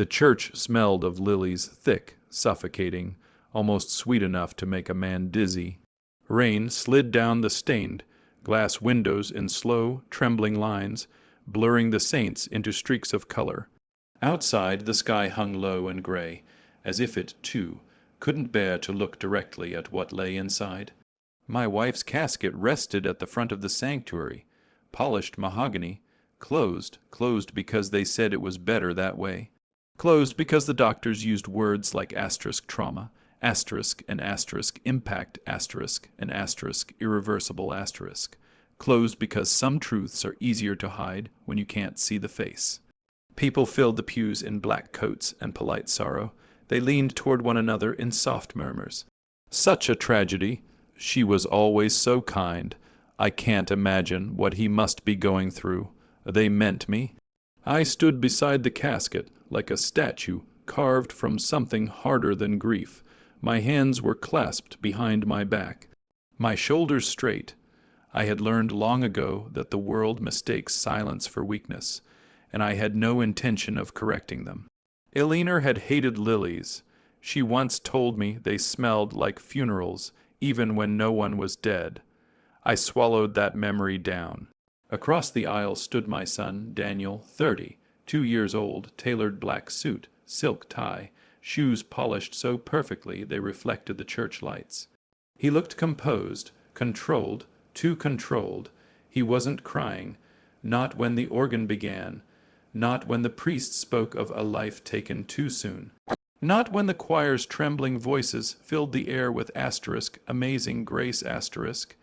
The church smelled of lilies, thick, suffocating, almost sweet enough to make a man dizzy. Rain slid down the stained glass windows in slow, trembling lines, blurring the saints into streaks of color. Outside, the sky hung low and gray, as if it, too, couldn't bear to look directly at what lay inside. My wife's casket rested at the front of the sanctuary, polished mahogany, closed because they said it was better that way. Closed because the doctors used words like asterisk trauma, asterisk and asterisk impact asterisk and asterisk irreversible asterisk. Closed because some truths are easier to hide when you can't see the face. People filled the pews in black coats and polite sorrow. They leaned toward one another in soft murmurs. Such a tragedy. She was always so kind. I can't imagine what he must be going through. They meant me. I stood beside the casket like a statue carved from something harder than grief. My hands were clasped behind my back, my shoulders straight. I had learned long ago that the world mistakes silence for weakness, and I had no intention of correcting them. Elinor had hated lilies. She once told me they smelled like funerals, even when no one was dead. I swallowed that memory down. Across the aisle stood my son, Daniel, 30, 2 years old, tailored black suit, silk tie, shoes polished so perfectly they reflected the church lights. He looked composed, controlled, too controlled. He wasn't crying, not when the organ began, not when the priest spoke of a life taken too soon, not when the choir's trembling voices filled the air with asterisk, amazing grace asterisk.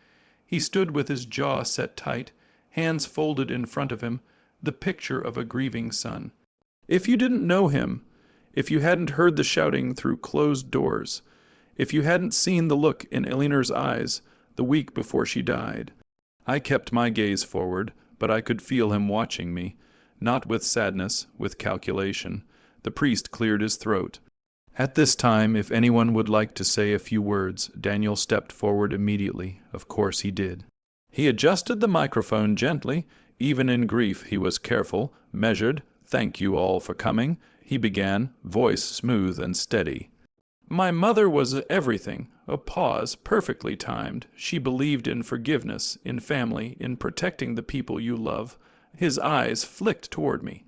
He stood with his jaw set tight, hands folded in front of him, the picture of a grieving son. If you didn't know him, if you hadn't heard the shouting through closed doors, if you hadn't seen the look in Elinor's eyes the week before she died. I kept my gaze forward, but I could feel him watching me, not with sadness, with calculation. The priest cleared his throat. At this time, if anyone would like to say a few words, Daniel stepped forward immediately. Of course he did. He adjusted the microphone gently. Even in grief he was careful, measured. "Thank you all for coming," he began, voice smooth and steady. "My mother was everything." A pause, perfectly timed. She believed in forgiveness, in family, in protecting the people you love. His eyes flicked toward me.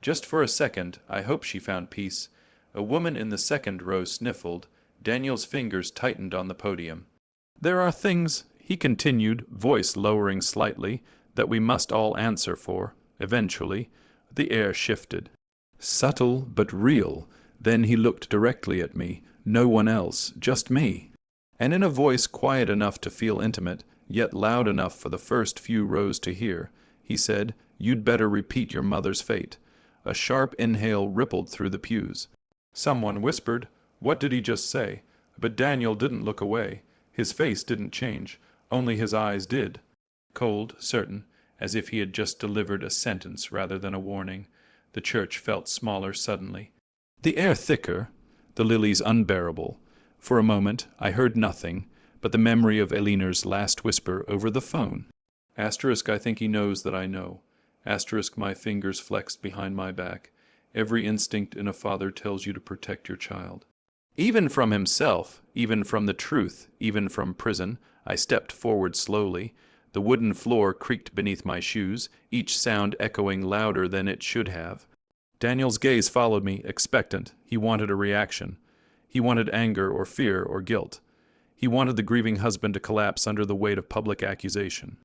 Just for a second, I hope she found peace. A woman in the second row sniffled. Daniel's fingers tightened on the podium. "There are things," he continued, voice lowering slightly, "that we must all answer for, eventually." The air shifted. Subtle but real. Then he looked directly at me. No one else, just me. And in a voice quiet enough to feel intimate, yet loud enough for the first few rows to hear, he said, "You'd better repeat your mother's fate." A sharp inhale rippled through the pews. Someone whispered, "What did he just say?" But Daniel didn't look away. His face didn't change. Only his eyes did. Cold, certain, as if he had just delivered a sentence rather than a warning. The church felt smaller suddenly. The air thicker, the lilies unbearable. For a moment, I heard nothing but the memory of Elinor's last whisper over the phone. Asterisk, I think he knows that I know. Asterisk, my fingers flexed behind my back. Every instinct in a father tells you to protect your child. Even from himself, even from the truth, even from prison, I stepped forward slowly. The wooden floor creaked beneath my shoes, each sound echoing louder than it should have. Daniel's gaze followed me, expectant. He wanted a reaction. He wanted anger or fear or guilt. He wanted the grieving husband to collapse under the weight of public accusation.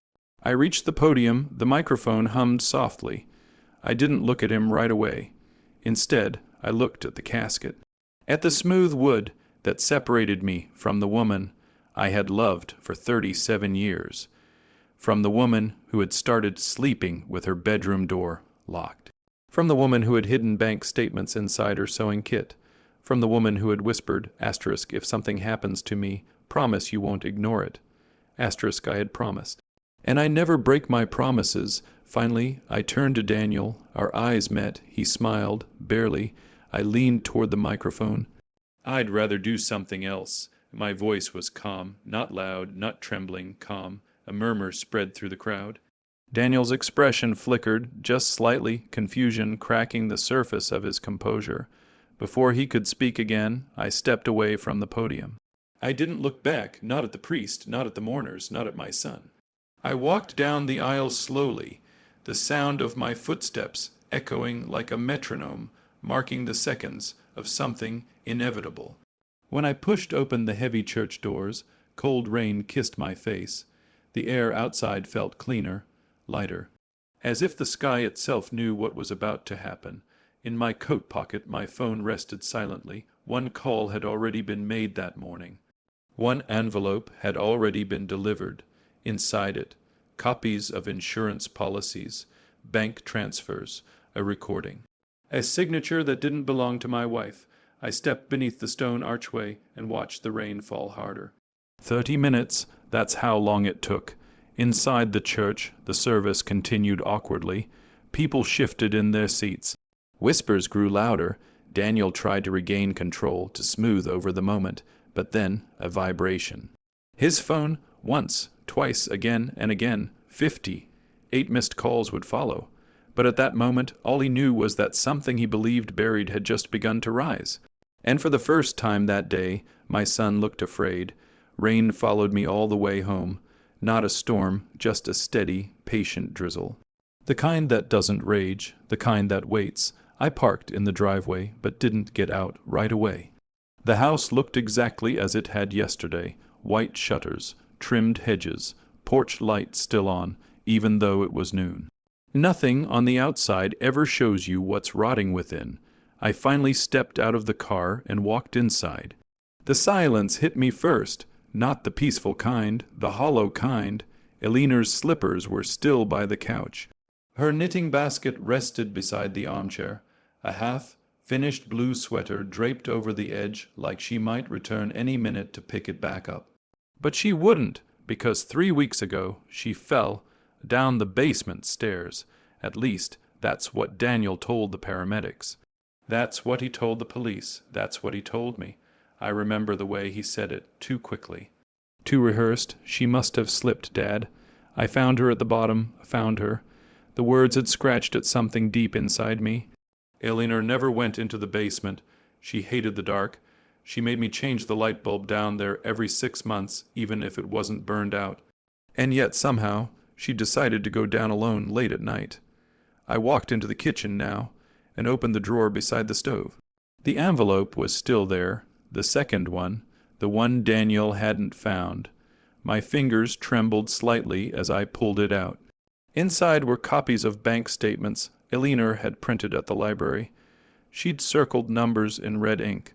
I reached the podium. The microphone hummed softly. I didn't look at him right away. Instead, I looked at the casket, at the smooth wood that separated me from the woman I had loved for 37 years, from the woman who had started sleeping with her bedroom door locked, from the woman who had hidden bank statements inside her sewing kit, from the woman who had whispered, asterisk, "If something happens to me, promise you won't ignore it." Asterisk, I had promised. And I never break my promises. Finally, I turned to Daniel. Our eyes met. He smiled, barely. I leaned toward the microphone. "I'd rather do something else." My voice was calm, not loud, not trembling, calm. A murmur spread through the crowd. Daniel's expression flickered, just slightly, confusion cracking the surface of his composure. Before he could speak again, I stepped away from the podium. I didn't look back, not at the priest, not at the mourners, not at my son. I walked down the aisle slowly, the sound of my footsteps echoing like a metronome, marking the seconds of something inevitable. When I pushed open the heavy church doors, cold rain kissed my face. The air outside felt cleaner, lighter, as if the sky itself knew what was about to happen. In my coat pocket, my phone rested silently. One call had already been made that morning. One envelope had already been delivered. Inside it, copies of insurance policies, bank transfers, a recording. A signature that didn't belong to my wife. I stepped beneath the stone archway and watched the rain fall harder. 30 minutes, that's how long it took. Inside the church, the service continued awkwardly. People shifted in their seats. Whispers grew louder. Daniel tried to regain control, to smooth over the moment, but then a vibration. His phone, once, twice, again and again, 50. 8 missed calls would follow. But at that moment, all he knew was that something he believed buried had just begun to rise. And for the first time that day, my son looked afraid. Rain followed me all the way home. Not a storm, just a steady, patient drizzle. The kind that doesn't rage, the kind that waits. I parked in the driveway, but didn't get out right away. The house looked exactly as it had yesterday. White shutters, trimmed hedges, porch light still on, even though it was noon. Nothing on the outside ever shows you what's rotting within. I finally stepped out of the car and walked inside. The silence hit me first, not the peaceful kind, the hollow kind. Eleanor's slippers were still by the couch. Her knitting basket rested beside the armchair, a half-finished blue sweater draped over the edge like she might return any minute to pick it back up. But she wouldn't, because 3 weeks ago she fell down the basement stairs. At least, that's what Daniel told the paramedics. That's what he told the police. That's what he told me. I remember the way he said it, too quickly. Too rehearsed. She must have slipped, Dad. I found her at the bottom, found her. The words had scratched at something deep inside me. Eleanor never went into the basement. She hated the dark. She made me change the light bulb down there every 6 months, even if it wasn't burned out. And yet, somehow, she decided to go down alone late at night. I walked into the kitchen now and opened the drawer beside the stove. The envelope was still there, the second one, the one Daniel hadn't found. My fingers trembled slightly as I pulled it out. Inside were copies of bank statements Eleanor had printed at the library. She'd circled numbers in red ink.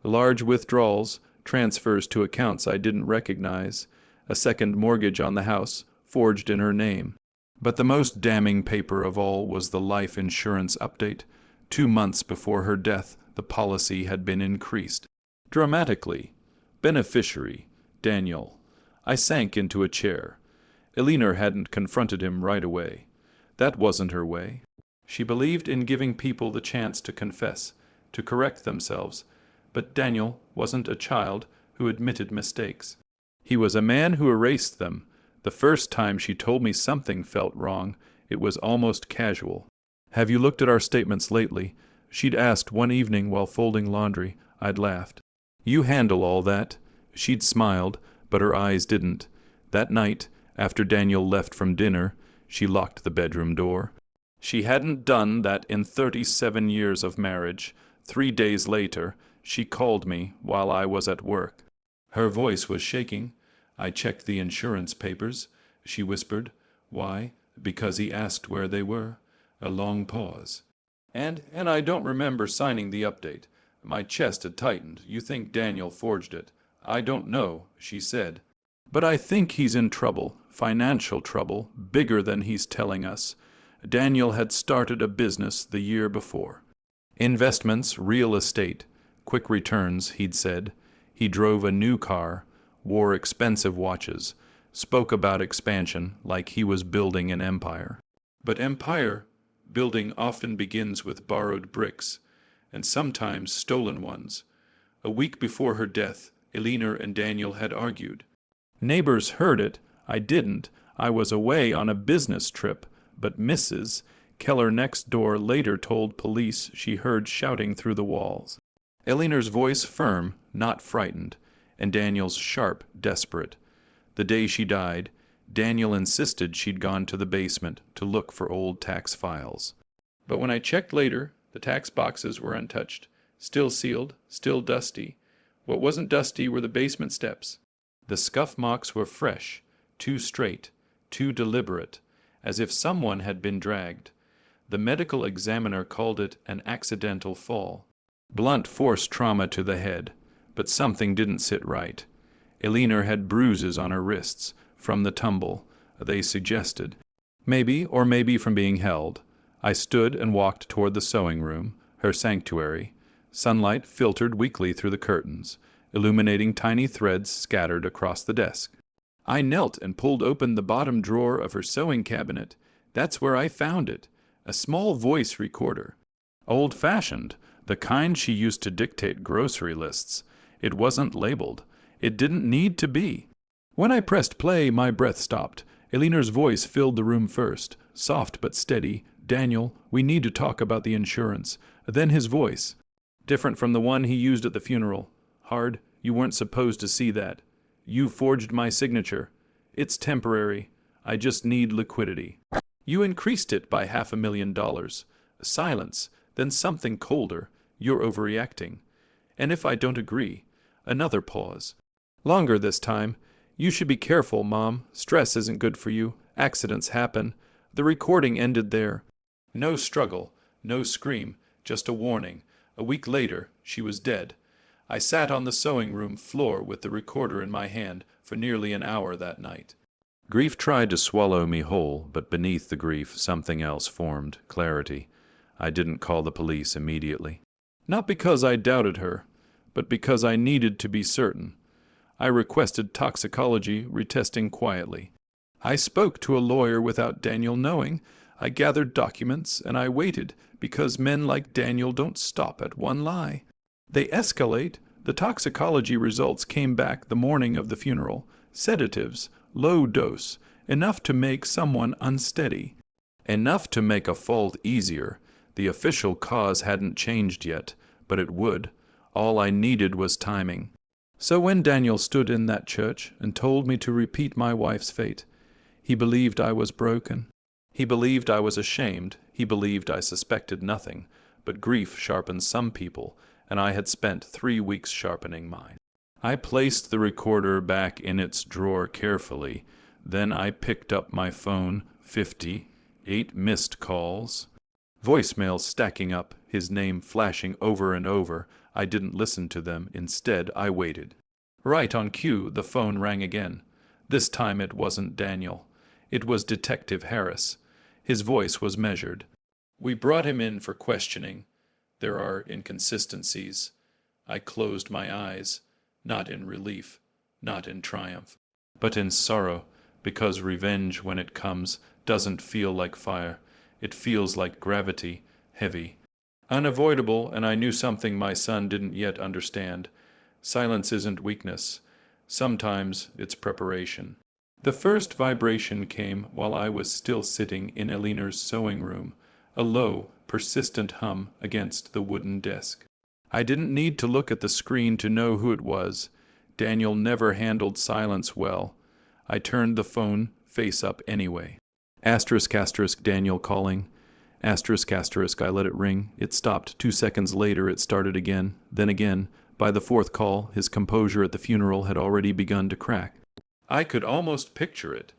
Large withdrawals, transfers to accounts I didn't recognize, a second mortgage on the house, forged in her name. But the most damning paper of all was the life insurance update. 2 months before her death, the policy had been increased. Dramatically. Beneficiary, Daniel. I sank into a chair. Eleanor hadn't confronted him right away. That wasn't her way. She believed in giving people the chance to confess, to correct themselves. But Daniel wasn't a child who admitted mistakes. He was a man who erased them. The first time she told me something felt wrong, it was almost casual. "Have you looked at our statements lately?" She'd asked one evening while folding laundry. I'd laughed. "You handle all that." She'd smiled, but her eyes didn't. That night, after Daniel left from dinner, she locked the bedroom door. She hadn't done that in 37 years of marriage. 3 days later, she called me while I was at work. Her voice was shaking. "I checked the insurance papers," she whispered. "Why?" "Because he asked where they were." A long pause. And I don't remember signing the update. My chest had tightened. "You think Daniel forged it?" "I don't know," she said. "But I think he's in trouble, financial trouble, bigger than he's telling us." Daniel had started a business the year before. Investments, real estate, quick returns, he'd said. He drove a new car, wore expensive watches, spoke about expansion like he was building an empire. But empire building often begins with borrowed bricks, and sometimes stolen ones. A week before her death, Eleanor and Daniel had argued. Neighbors heard it. I didn't. I was away on a business trip, but Mrs. Keller next door later told police she heard shouting through the walls. Eleanor's voice firm, not frightened, and Daniel's sharp, desperate. The day she died, Daniel insisted she'd gone to the basement to look for old tax files. But when I checked later, the tax boxes were untouched, still sealed, still dusty. What wasn't dusty were the basement steps. The scuff marks were fresh, too straight, too deliberate, as if someone had been dragged. The medical examiner called it an accidental fall. Blunt force trauma to the head, but something didn't sit right. Eleanor had bruises on her wrists from the tumble, they suggested. Maybe from being held. I stood and walked toward the sewing room, her sanctuary. Sunlight filtered weakly through the curtains, illuminating tiny threads scattered across the desk. I knelt and pulled open the bottom drawer of her sewing cabinet. That's where I found it, a small voice recorder. Old-fashioned, the kind she used to dictate grocery lists. It wasn't labeled. It didn't need to be. When I pressed play, my breath stopped. Eleanor's voice filled the room first, soft but steady. "Daniel, we need to talk about the insurance." Then his voice, different from the one he used at the funeral. "Hard, you weren't supposed to see that. You forged my signature. It's temporary. I just need liquidity. You increased it by $500,000. Silence, then something colder. You're overreacting. And if I don't agree?" Another pause. Longer this time. "You should be careful, Mom. Stress isn't good for you. Accidents happen." The recording ended there. No struggle, no scream, just a warning. A week later, she was dead. I sat on the sewing room floor with the recorder in my hand for nearly an hour that night. Grief tried to swallow me whole, but beneath the grief something else formed, clarity. I didn't call the police immediately. Not because I doubted her, but because I needed to be certain. I requested toxicology retesting quietly. I spoke to a lawyer without Daniel knowing. I gathered documents, and I waited, because men like Daniel don't stop at one lie. They escalate. The toxicology results came back the morning of the funeral. Sedatives, low dose, enough to make someone unsteady. Enough to make a fault easier. The official cause hadn't changed yet, but it would. All I needed was timing. So when Daniel stood in that church and told me to repeat my wife's fate, he believed I was broken. He believed I was ashamed. He believed I suspected nothing. But grief sharpens some people, and I had spent 3 weeks sharpening mine. I placed the recorder back in its drawer carefully. Then I picked up my phone. 8 missed calls. Voicemails stacking up, his name flashing over and over. I didn't listen to them. Instead, I waited. Right on cue, the phone rang again. This time it wasn't Daniel. It was Detective Harris. His voice was measured. "We brought him in for questioning. There are inconsistencies." I closed my eyes, not in relief, not in triumph, but in sorrow, because revenge, when it comes, doesn't feel like fire. It feels like gravity, heavy. Unavoidable, and I knew something my son didn't yet understand. Silence isn't weakness. Sometimes it's preparation. The first vibration came while I was still sitting in Eleanor's sewing room, a low, persistent hum against the wooden desk. I didn't need to look at the screen to know who it was. Daniel never handled silence well. I turned the phone face up anyway. Asterisk, Daniel calling. Asterisk, I let it ring. It stopped. 2 seconds later it started again, then again. By the 4th call, his composure at the funeral had already begun to crack. I could almost picture it,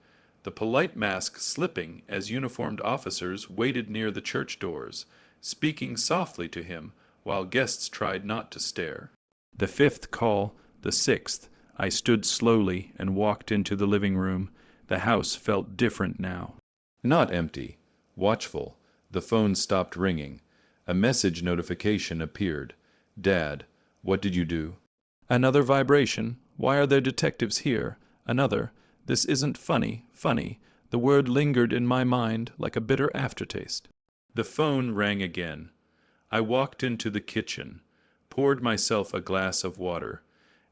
the polite mask slipping as uniformed officers waited near the church doors, speaking softly to him while guests tried not to stare. The 5th call, the 6th, I stood slowly and walked into the living room. The house felt different now. Not empty, watchful. The phone stopped ringing. A message notification appeared. "Dad, what did you do?" Another vibration. "Why are there detectives here?" Another. "This isn't funny. The word lingered in my mind like a bitter aftertaste. The phone rang again. I walked into the kitchen, poured myself a glass of water,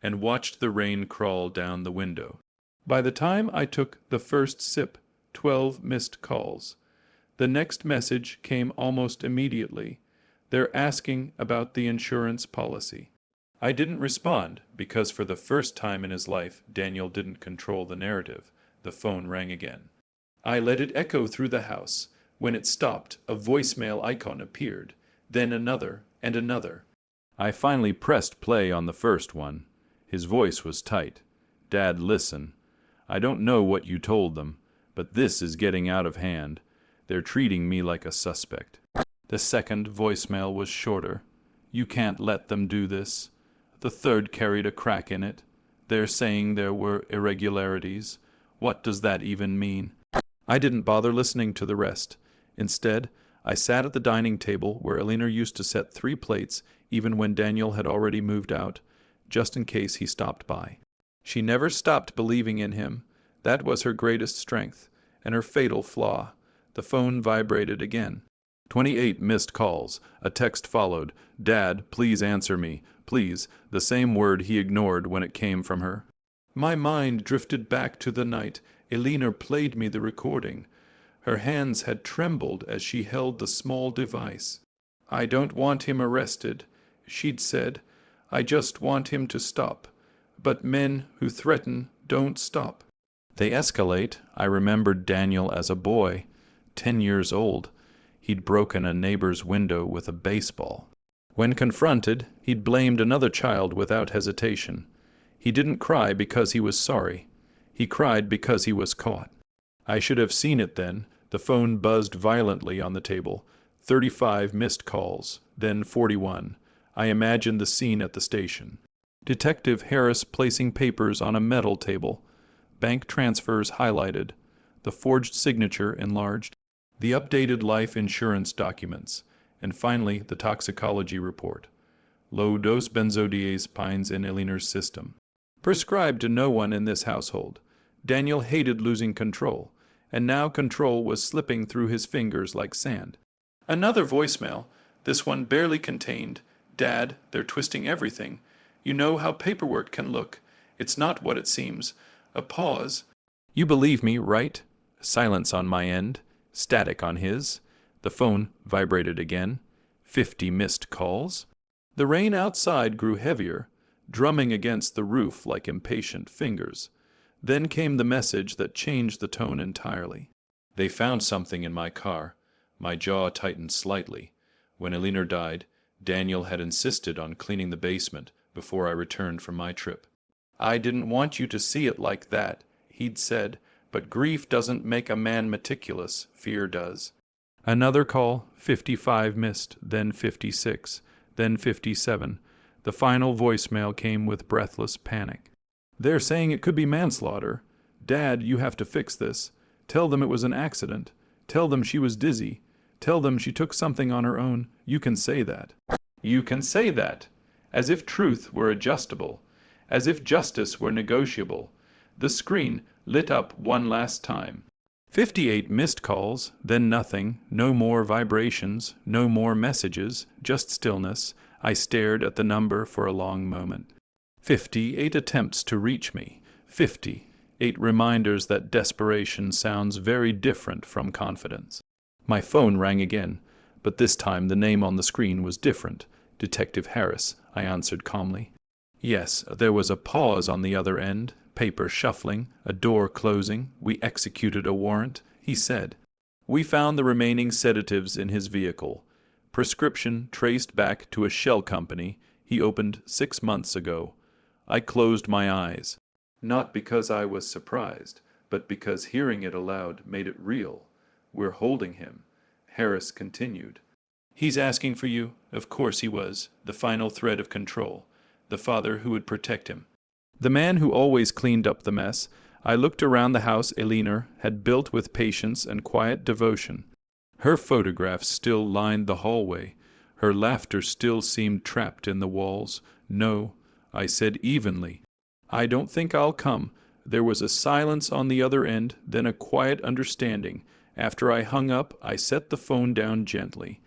and watched the rain crawl down the window. By the time I took the first sip, 12 missed calls. The next message came almost immediately. They're asking about the insurance policy. I didn't respond because for the first time in his life, Daniel didn't control the narrative. The phone rang again. I let it echo through the house. When it stopped, a voicemail icon appeared, then another and another. I finally pressed play on the first one. His voice was tight. Dad, listen. I don't know what you told them, but this is getting out of hand. They're treating me like a suspect. The second voicemail was shorter. You can't let them do this. The third carried a crack in it. They're saying there were irregularities. What does that even mean? I didn't bother listening to the rest. Instead, I sat at the dining table where Elena used to set 3 plates even when Daniel had already moved out, just in case he stopped by. She never stopped believing in him. That was her greatest strength, and her fatal flaw. The phone vibrated again. 28 missed calls. A text followed. Dad, please answer me. Please, the same word he ignored when it came from her. My mind drifted back to the night Elena played me the recording. Her hands had trembled as she held the small device. I don't want him arrested, she'd said. I just want him to stop. But men who threaten don't stop. They escalate. I remembered Daniel as a boy, 10 years old. He'd broken a neighbor's window with a baseball. When confronted, he'd blamed another child without hesitation. He didn't cry because he was sorry. He cried because he was caught. I should have seen it then. The phone buzzed violently on the table. 35 missed calls, then 41. I imagined the scene at the station. Detective Harris placing papers on a metal table. Bank transfers highlighted. The forged signature enlarged. The updated life insurance documents. And finally, the toxicology report. Low-dose benzodiazepines in Eleanor's system. Prescribed to no one in this household. Daniel hated losing control, and now control was slipping through his fingers like sand. Another voicemail, this one barely contained. Dad, they're twisting everything. You know how paperwork can look. It's not what it seems. A pause. You believe me, right? Silence on my end. Static on his. The phone vibrated again. 50 missed calls. The rain outside grew heavier, drumming against the roof like impatient fingers. Then came the message that changed the tone entirely. They found something in my car. My jaw tightened slightly. When Eleanor died, Daniel had insisted on cleaning the basement before I returned from my trip. I didn't want you to see it like that, he'd said, but grief doesn't make a man meticulous, fear does. Another call, 55 missed, then 56, then 57. The final voicemail came with breathless panic. They're saying it could be manslaughter. Dad, you have to fix this. Tell them it was an accident. Tell them she was dizzy. Tell them she took something on her own. You can say that. You can say that. As if truth were adjustable. As if justice were negotiable. The screen lit up one last time. 58 missed calls, then nothing, no more vibrations, no more messages, just stillness. I stared at the number for a long moment. 58 attempts to reach me. 58 reminders that desperation sounds very different from confidence. My phone rang again, but this time the name on the screen was different. Detective Harris, I answered calmly. Yes, there was a pause on the other end. Paper shuffling, a door closing. We executed a warrant, he said. We found the remaining sedatives in his vehicle. Prescription traced back to a shell company he opened 6 months ago. I closed my eyes. Not because I was surprised, but because hearing it aloud made it real. We're holding him. Harris continued. He's asking for you. Of course he was. The final thread of control. The father who would protect him. The man who always cleaned up the mess. I looked around the house Eleanor had built with patience and quiet devotion. Her photographs still lined the hallway. Her laughter still seemed trapped in the walls. No, I said evenly. I don't think I'll come. There was a silence on the other end, then a quiet understanding. After I hung up, I set the phone down gently.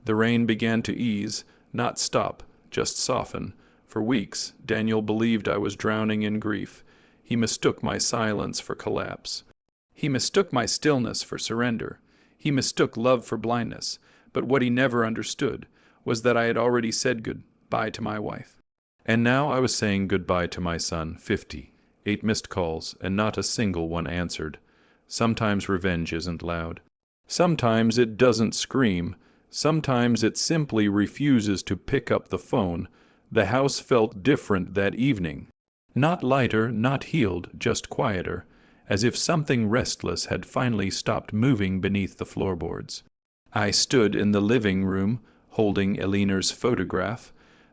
The rain began to ease, not stop, just soften. For weeks, Daniel believed I was drowning in grief. He mistook my silence for collapse. He mistook my stillness for surrender. He mistook love for blindness. But what he never understood was that I had already said goodbye to my wife. And now I was saying goodbye to my son, 50, 8 missed calls, and not a single one answered. Sometimes revenge isn't loud. Sometimes it doesn't scream. Sometimes it simply refuses to pick up the phone. The house felt different that evening. Not lighter, not healed, just quieter, as if something restless had finally stopped moving beneath the floorboards. I stood in the living room, holding Eleanor's photograph,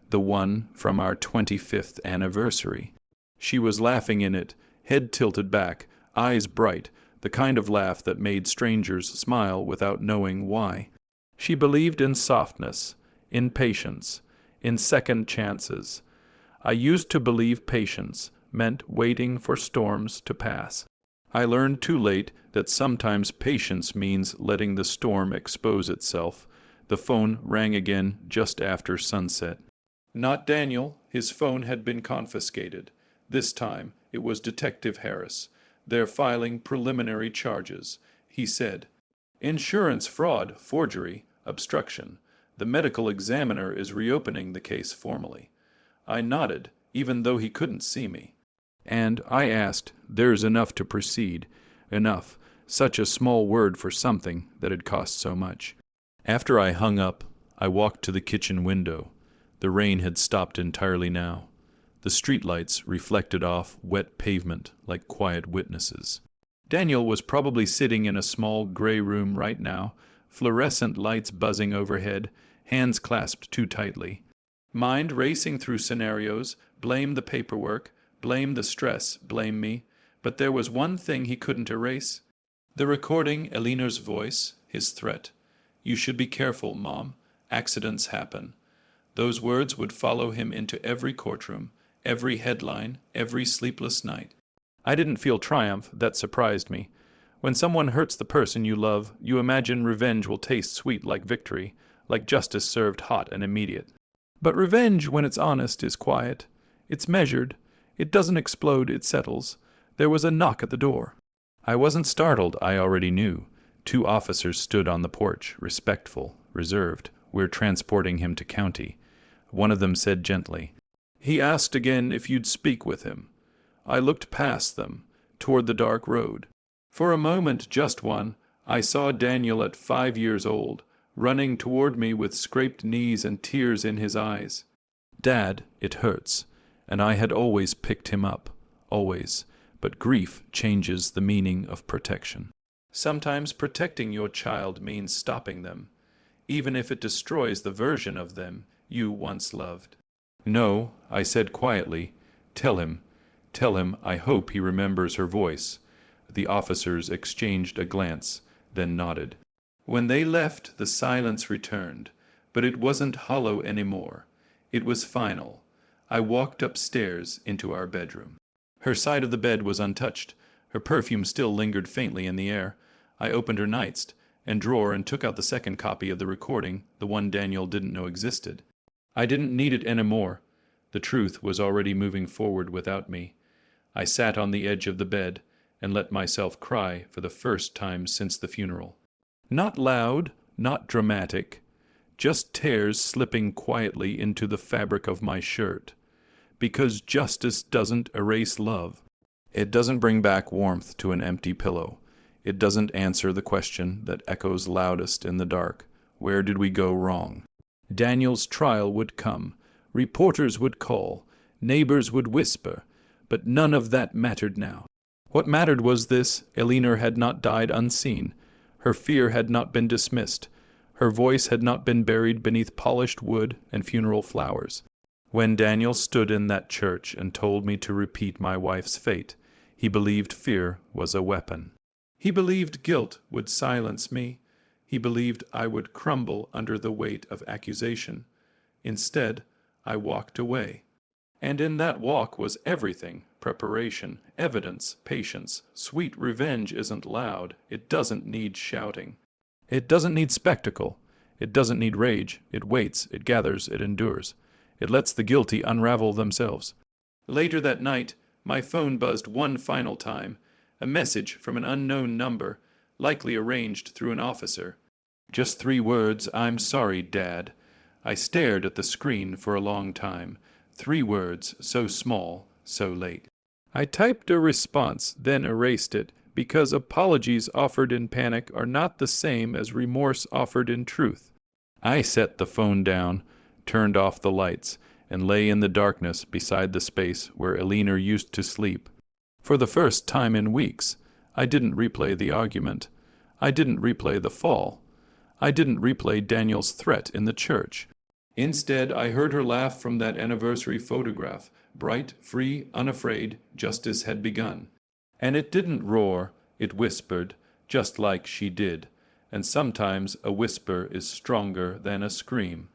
the one from our 25th anniversary. She was laughing in it, head tilted back, eyes bright, the kind of laugh that made strangers smile without knowing why. She believed in softness, in patience, in second chances. I used to believe patience meant waiting for storms to pass. I learned too late that sometimes patience means letting the storm expose itself. The phone rang again just after sunset. Not Daniel. His phone had been confiscated. This time it was Detective Harris. They're filing preliminary charges. He said, "Insurance fraud, forgery, obstruction. The medical examiner is reopening the case formally." I nodded, even though he couldn't see me. And I asked, "There's enough to proceed." Enough, such a small word for something that had cost so much. After I hung up, I walked to the kitchen window. The rain had stopped entirely now. The streetlights reflected off wet pavement like quiet witnesses. Daniel was probably sitting in a small gray room right now, fluorescent lights buzzing overhead, hands clasped too tightly. Mind racing through scenarios, blame the paperwork, blame the stress, blame me. But there was one thing he couldn't erase. The recording, Eleanor's voice, his threat. "You should be careful, Mom. Accidents happen." Those words would follow him into every courtroom, every headline, every sleepless night. I didn't feel triumph. That surprised me. When someone hurts the person you love, you imagine revenge will taste sweet like victory, like justice served hot and immediate. But revenge, when it's honest, is quiet. It's measured. It doesn't explode, it settles. There was a knock at the door. I wasn't startled, I already knew. 2 officers stood on the porch, respectful, reserved. "We're transporting him to county." One of them said gently, "He asked again if you'd speak with him." I looked past them, toward the dark road. For a moment, just one, I saw Daniel at 5 years old, running toward me with scraped knees and tears in his eyes. "Dad, it hurts." And I had always picked him up, always. But grief changes the meaning of protection. Sometimes protecting your child means stopping them, even if it destroys the version of them you once loved. "No," I said quietly. Tell him I hope he remembers her voice." The officers exchanged a glance, then nodded. When they left, the silence returned, but it wasn't hollow anymore. It was final. I walked upstairs into our bedroom. Her side of the bed was untouched. Her perfume still lingered faintly in the air. I opened her nightstand and drawer and took out the second copy of the recording, the one Daniel didn't know existed. I didn't need it anymore. The truth was already moving forward without me. I sat on the edge of the bed and let myself cry for the first time since the funeral. Not loud, not dramatic, just tears slipping quietly into the fabric of my shirt. Because justice doesn't erase love. It doesn't bring back warmth to an empty pillow. It doesn't answer the question that echoes loudest in the dark. Where did we go wrong? Daniel's trial would come. Reporters would call. Neighbors would whisper. But none of that mattered now. What mattered was this: Eleanor had not died unseen. Her fear had not been dismissed. Her voice had not been buried beneath polished wood and funeral flowers. When Daniel stood in that church and told me to repeat my wife's fate, he believed fear was a weapon. He believed guilt would silence me. He believed I would crumble under the weight of accusation. Instead, I walked away. And in that walk was everything: preparation, evidence, patience. Sweet revenge isn't loud. It doesn't need shouting. It doesn't need spectacle. It doesn't need rage. It waits, it gathers, it endures. It lets the guilty unravel themselves. Later that night, My phone buzzed one final time. A message from an unknown number, likely arranged through an officer. Just 3 words, "I'm sorry, Dad." I stared at the screen for a long time. 3 words, so small, so late. I typed a response, then erased it, because apologies offered in panic are not the same as remorse offered in truth. I set the phone down, turned off the lights, and lay in the darkness beside the space where Elinor used to sleep. For the first time in weeks, I didn't replay the argument. I didn't replay the fall. I didn't replay Daniel's threat in the church. Instead, I heard her laugh from that anniversary photograph, bright, free, unafraid, just as had begun. And it didn't roar, it whispered, just like she did. And sometimes a whisper is stronger than a scream.